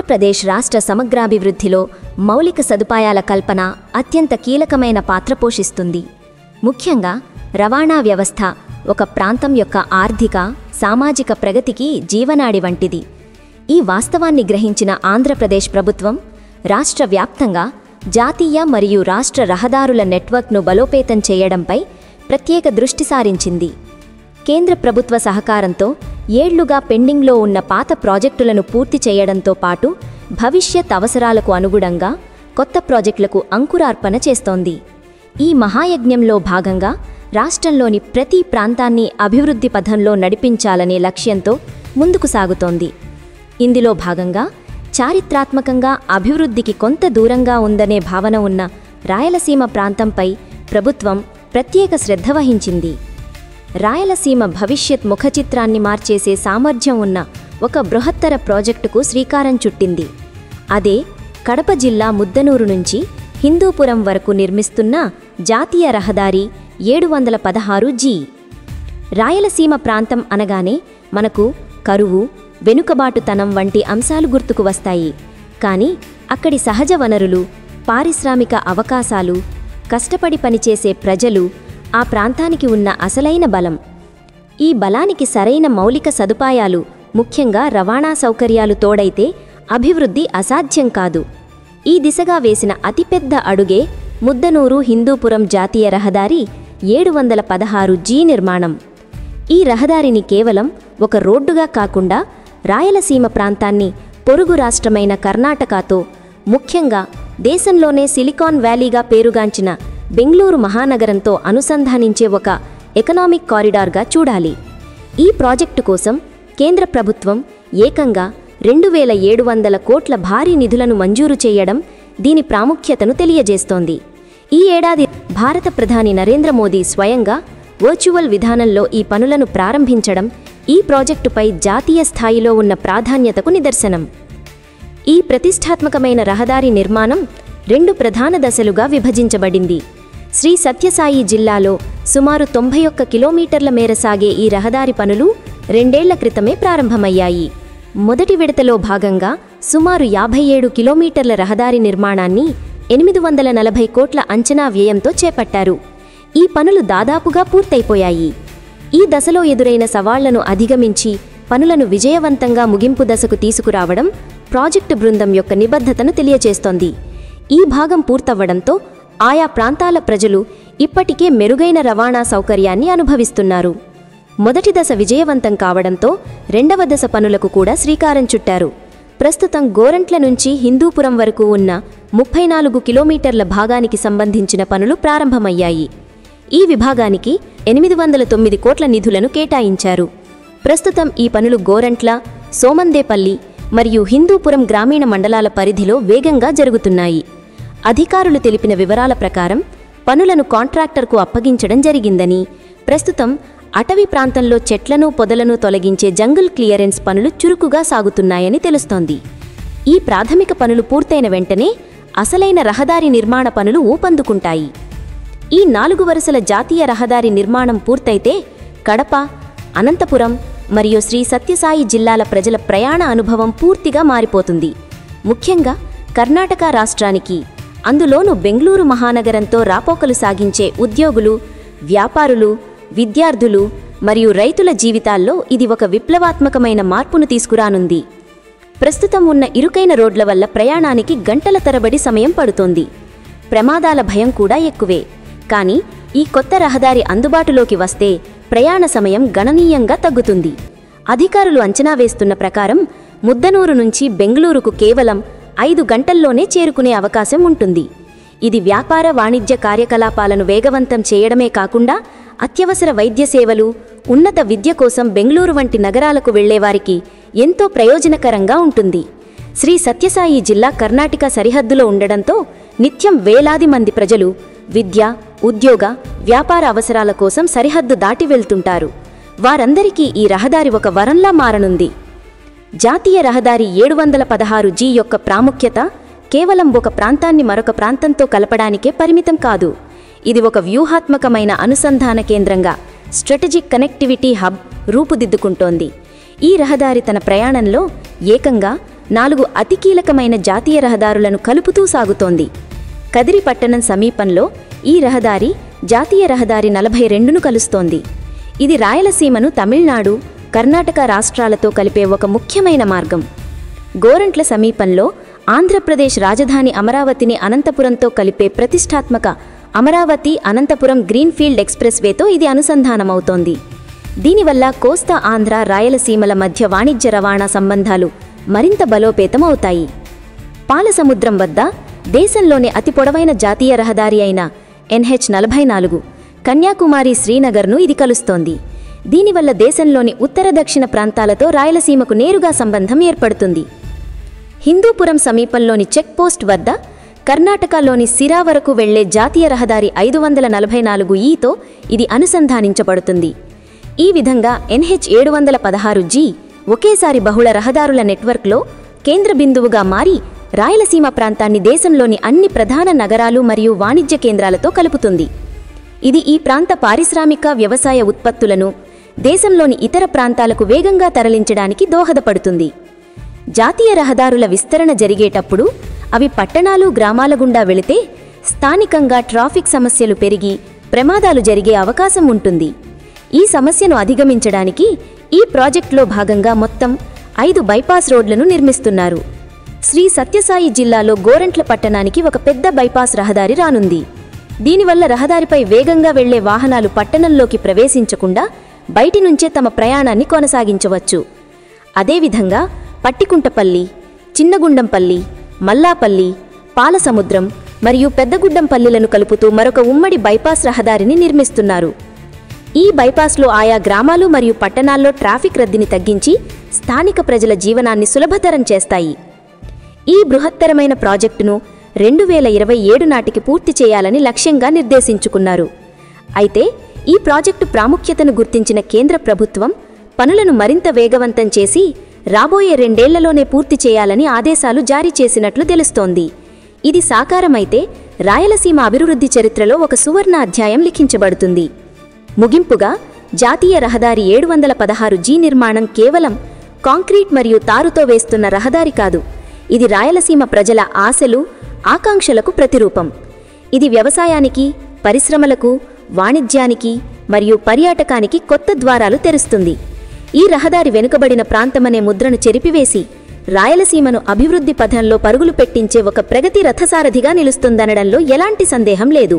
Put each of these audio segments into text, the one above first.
ఆంధ్రప్రదేశ్ రాష్ట్ర సమగ్రాభివృద్ధిలో మౌలిక సదుపాయాల కల్పన అత్యంత కీలకమైన పాత్ర పోషిస్తుంది. ముఖ్యంగా రవాణా వ్యవస్థ ఒక ప్రాంతం యొక్క ఆర్థిక, సామాజిక ప్రగతికి జీవనాడి వంటిది. ఈ వాస్తవాన్ని గ్రహించిన ఆంధ్రప్రదేశ్ ప్రభుత్వం రాష్ట్ర వ్యాప్తంగా జాతీయ మరియు రాష్ట్ర రహదారుల నెట్వర్క్ను బలోపేతం చేయడంపై ప్రత్యేక దృష్టి సారించింది. కేంద్ర ప్రభుత్వ సహకారంతో ఏళ్లుగా పెండింగ్లో ఉన్న పాత ప్రాజెక్టులను పూర్తి చేయడంతో పాటు భవిష్యత్ అవసరాలకు అనుగుణంగా కొత్త ప్రాజెక్టులకు అంకురార్పణ చేస్తోంది. ఈ మహాయజ్ఞంలో భాగంగా రాష్ట్రంలోని ప్రతి ప్రాంతాన్ని అభివృద్ధి పథంలో నడిపించాలనే లక్ష్యంతో ముందుకు సాగుతోంది. ఇందులో భాగంగా చారిత్రాత్మకంగా అభివృద్ధికి కొంత దూరంగా ఉందనే భావన ఉన్న రాయలసీమ ప్రాంతంపై ప్రభుత్వం ప్రత్యేక శ్రద్ధ వహించింది. రాయలసీమ భవిష్యత్ ముఖచిత్రాన్ని మార్చేసే సామర్థ్యం ఉన్న ఒక బృహత్తర ప్రాజెక్టుకు శ్రీకారం చుట్టింది. అదే కడప జిల్లా ముద్దనూరు నుంచి హిందూపురం వరకు నిర్మిస్తున్న జాతీయ రహదారి 716G. రాయలసీమ ప్రాంతం అనగానే మనకు కరువు, వెనుకబాటుతనం వంటి అంశాలు గుర్తుకు వస్తాయి. కానీ అక్కడి సహజ వనరులు, పారిశ్రామిక అవకాశాలు, కష్టపడి పనిచేసే ప్రజలు ఆ ప్రాంతానికి ఉన్న అసలైన బలం. ఈ బలానికి సరైన మౌలిక సదుపాయాలు, ముఖ్యంగా రవాణా సౌకర్యాలు తోడైతే అభివృద్ధి అసాధ్యం కాదు. ఈ దిశగా వేసిన అతిపెద్ద అడుగే ముద్దనూరు హిందూపురం జాతీయ రహదారి 716G నిర్మాణం. ఈ రహదారిని కేవలం ఒక రోడ్డుగా కాకుండా రాయలసీమ ప్రాంతాన్ని పొరుగు రాష్ట్రమైన కర్ణాటకతో, ముఖ్యంగా దేశంలోనే సిలికాన్ వ్యాలీగా పేరుగాంచిన బెంగళూరు మహానగరంతో అనుసంధానించే ఒక ఎకనామిక్ కారిడార్గా చూడాలి. ఈ ప్రాజెక్టు కోసం కేంద్ర ప్రభుత్వం ఏకంగా 2700 కోట్ల భారీ నిధులను మంజూరు చేయడం దీని ప్రాముఖ్యతను తెలియజేస్తోంది. ఈ ఏడాది భారత ప్రధాని నరేంద్ర మోదీ స్వయంగా వర్చువల్ విధానంలో ఈ పనులను ప్రారంభించడం ఈ ప్రాజెక్టుపై జాతీయ స్థాయిలో ఉన్న ప్రాధాన్యతకు నిదర్శనం. ఈ ప్రతిష్టాత్మకమైన రహదారి నిర్మాణం 2 ప్రధాన దశలుగా విభజించబడింది. శ్రీ సత్యసాయి జిల్లాలో సుమారు 91 కిలోమీటర్ల మేర సాగే ఈ రహదారి పనులు 2 ఏళ్ల క్రితమే ప్రారంభమయ్యాయి. మొదటి విడతలో భాగంగా సుమారు 57 కిలోమీటర్ల రహదారి నిర్మాణాన్ని 840 కోట్ల అంచనా వ్యయంతో చేపట్టారు. ఈ పనులు దాదాపుగా పూర్తయిపోయాయి. ఈ దశలో ఎదురైన సవాళ్లను అధిగమించి పనులను విజయవంతంగా ముగింపు దశకు తీసుకురావడం ప్రాజెక్టు బృందం యొక్క నిబద్ధతను తెలియజేస్తోంది. ఈ భాగం పూర్తవ్వడంతో ఆయా ప్రాంతాల ప్రజలు ఇప్పటికే మెరుగైన రవాణా సౌకర్యాన్ని అనుభవిస్తున్నారు. మొదటి దశ విజయవంతం కావడంతో 2వ దశ పనులకు కూడా శ్రీకారం చుట్టారు. ప్రస్తుతం గోరంట్ల నుంచి హిందూపురం వరకు ఉన్న 34 కిలోమీటర్ల భాగానికి సంబంధించిన పనులు ప్రారంభమయ్యాయి. ఈ విభాగానికి 809 కోట్ల నిధులను కేటాయించారు. ప్రస్తుతం ఈ పనులు గోరంట్ల, సోమందేపల్లి మరియు హిందూపురం గ్రామీణ మండలాల పరిధిలో వేగంగా జరుగుతున్నాయి. అధికారులు తెలిపిన వివరాల ప్రకారం పనులను కాంట్రాక్టర్కు అప్పగించడం జరిగిందని, ప్రస్తుతం అటవీ ప్రాంతంలో చెట్లను, పొదలను తొలగించే జంగిల్ క్లియరెన్స్ పనులు చురుకుగా సాగుతున్నాయని తెలుస్తోంది. ఈ ప్రాథమిక పనులు పూర్తయిన వెంటనే అసలైన రహదారి నిర్మాణ పనులు ఊపందుకుంటాయి. ఈ 4 వరుసల జాతీయ రహదారి నిర్మాణం పూర్తయితే కడప, అనంతపురం మరియు శ్రీ సత్యసాయి జిల్లాల ప్రజల ప్రయాణ అనుభవం పూర్తిగా మారిపోతుంది. ముఖ్యంగా కర్ణాటక రాష్ట్రానికి, అందులోనూ బెంగళూరు మహానగరంతో రాపోకలు సాగించే ఉద్యోగులు, వ్యాపారులు, విద్యార్థులు మరియు రైతుల జీవితాల్లో ఇది ఒక విప్లవాత్మకమైన మార్పును తీసుకురానుంది. ప్రస్తుతం ఉన్న ఇరుకైన రోడ్ల వల్ల ప్రయాణానికి గంటల తరబడి సమయం పడుతోంది. ప్రమాదాల భయం కూడా ఎక్కువే. కానీ ఈ కొత్త రహదారి అందుబాటులోకి వస్తే ప్రయాణ సమయం గణనీయంగా తగ్గుతుంది. అధికారులు అంచనా వేస్తున్న ప్రకారం ముద్దనూరు నుంచి బెంగళూరుకు కేవలం 5 గంటల్లోనే చేరుకునే అవకాశం ఉంటుంది. ఇది వ్యాపార, వాణిజ్య కార్యకలాపాలను వేగవంతం చేయడమే కాకుండా అత్యవసర వైద్య సేవలు, ఉన్నత విద్య కోసం బెంగళూరు వంటి నగరాలకు వెళ్లేవారికి ఎంతో ప్రయోజనకరంగా ఉంటుంది. శ్రీ సత్యసాయి జిల్లా కర్ణాటక సరిహద్దులో ఉండడంతో నిత్యం వేలాది మంది ప్రజలు విద్య, ఉద్యోగ, వ్యాపార అవసరాల కోసం సరిహద్దు దాటి వెళ్తుంటారు. వారందరికీ ఈ రహదారి ఒక వరంలా మారనుంది. జాతీయ రహదారి 716G యొక్క ప్రాముఖ్యత కేవలం ఒక ప్రాంతాన్ని మరొక ప్రాంతంతో కలపడానికే పరిమితం కాదు. ఇది ఒక వ్యూహాత్మకమైన అనుసంధాన కేంద్రంగా, స్ట్రాటజిక్ కనెక్టివిటీ హబ్ రూపుదిద్దుకుంటోంది. ఈ రహదారి తన ప్రయాణంలో ఏకంగా 4 అతి కీలకమైన జాతీయ రహదారులను కలుపుతూ సాగుతోంది. కదిరి పట్టణం సమీపంలో ఈ రహదారి జాతీయ రహదారి 42ను కలుస్తోంది. ఇది రాయలసీమను తమిళనాడు, కర్ణాటక రాష్ట్రాలతో కలిపే ఒక ముఖ్యమైన మార్గం. గోరంట్ల సమీపంలో ఆంధ్రప్రదేశ్ రాజధాని అమరావతిని అనంతపురంతో కలిపే ప్రతిష్టాత్మక అమరావతి అనంతపురం గ్రీన్ఫీల్డ్ ఎక్స్ప్రెస్ వేతో ఇది అనుసంధానమవుతోంది. దీనివల్ల కోస్తా ఆంధ్ర, రాయలసీమల మధ్య వాణిజ్య రవాణా సంబంధాలు మరింత బలోపేతమవుతాయి. పాలసముద్రం వద్ద దేశంలోని అతి పొడవైన జాతీయ రహదారి అయిన NH-44 కన్యాకుమారి, శ్రీనగర్ను ఇది కలుస్తోంది. దీనివల్ల దేశంలోని ఉత్తర దక్షిణ ప్రాంతాలతో రాయలసీమకు నేరుగా సంబంధం ఏర్పడుతుంది. హిందూపురం సమీపంలోని చెక్పోస్ట్ వద్ద కర్ణాటకలోని సిరా వరకు వెళ్లే జాతీయ రహదారి 544E ఇది అనుసంధానించబడుతుంది. ఈ విధంగా NH-716G ఒకేసారి బహుళ రహదారుల నెట్వర్క్లో కేంద్ర బిందువుగా మారి రాయలసీమ ప్రాంతాన్ని దేశంలోని అన్ని ప్రధాన నగరాలు మరియు వాణిజ్య కేంద్రాలతో కలుపుతుంది. ఇది ఈ ప్రాంత పారిశ్రామిక, వ్యవసాయ ఉత్పత్తులను దేశంలోని ఇతర ప్రాంతాలకు వేగంగా తరలించడానికి దోహదపడుతుంది. జాతీయ రహదారుల విస్తరణ జరిగేటప్పుడు అవి పట్టణాలు, గ్రామాల గుండా వెళితే స్థానికంగా ట్రాఫిక్ సమస్యలు పెరిగి ప్రమాదాలు జరిగే అవకాశం ఉంటుంది. ఈ సమస్యను అధిగమించడానికి ఈ ప్రాజెక్టులో భాగంగా మొత్తం 5 బైపాస్ రోడ్లను నిర్మిస్తున్నారు. శ్రీ సత్యసాయి జిల్లాలో గోరంట్ల పట్టణానికి ఒక పెద్ద బైపాస్ రహదారి రానుంది. దీనివల్ల రహదారిపై వేగంగా వెళ్లే వాహనాలు పట్టణంలోకి ప్రవేశించకుండా బయటి నుంచే తమ ప్రయాణాన్ని కొనసాగించవచ్చు. అదేవిధంగా పట్టికుంటపల్లి, చిన్నగుండంపల్లి, మల్లాపల్లి, పాలసముద్రం మరియు పెద్దగుడ్డంపల్లిలను కలుపుతూ మరొక ఉమ్మడి బైపాస్ రహదారిని నిర్మిస్తున్నారు. ఈ బైపాస్లో ఆయా గ్రామాలు మరియు పట్టణాల్లో ట్రాఫిక్ రద్దీని తగ్గించి స్థానిక ప్రజల జీవనాన్ని సులభతరం చేస్తాయి. ఈ బృహత్తరమైన ప్రాజెక్టును 2027 నాటికి పూర్తి చేయాలని లక్ష్యంగా నిర్దేశించుకున్నారు. అయితే ఈ ప్రాజెక్టు ప్రాముఖ్యతను గుర్తించిన కేంద్ర ప్రభుత్వం పనులను మరింత వేగవంతం చేసి రాబోయే 2 ఏళ్లలోనే పూర్తి చేయాలని ఆదేశాలు జారీ చేసినట్లు తెలుస్తోంది. ఇది సాకారమైతే రాయలసీమ అభివృద్ధి చరిత్రలో ఒక సువర్ణ అధ్యాయం లిఖించబడుతుంది. ముగింపుగా, జాతీయ రహదారి 716G నిర్మాణం కేవలం కాంక్రీట్ మరియు తారుతో వేస్తున్న రహదారి కాదు. ఇది రాయలసీమ ప్రజల ఆశలు, ఆకాంక్షలకు ప్రతిరూపం. ఇది వ్యవసాయానికి, పరిశ్రమలకు, వాణిజ్యానికి మరియు పర్యాటకానికి కొత్త ద్వారాలు తెరుస్తుంది. ఈ రహదారి వెనుకబడిన ప్రాంతమనే ముద్రను చెరిపివేసి రాయలసీమను అభివృద్ధి పథంలో పరుగులు పెట్టించే ఒక ప్రగతి రథసారథిగా నిలుస్తుందనడంలో ఎలాంటి సందేహం లేదు.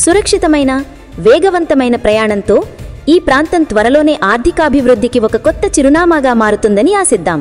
సురక్షితమైన, వేగవంతమైన ప్రయాణంతో ఈ ప్రాంతం త్వరలోనే ఆర్థికాభివృద్ధికి ఒక కొత్త చిరునామాగా మారుతుందని ఆశిద్దాం.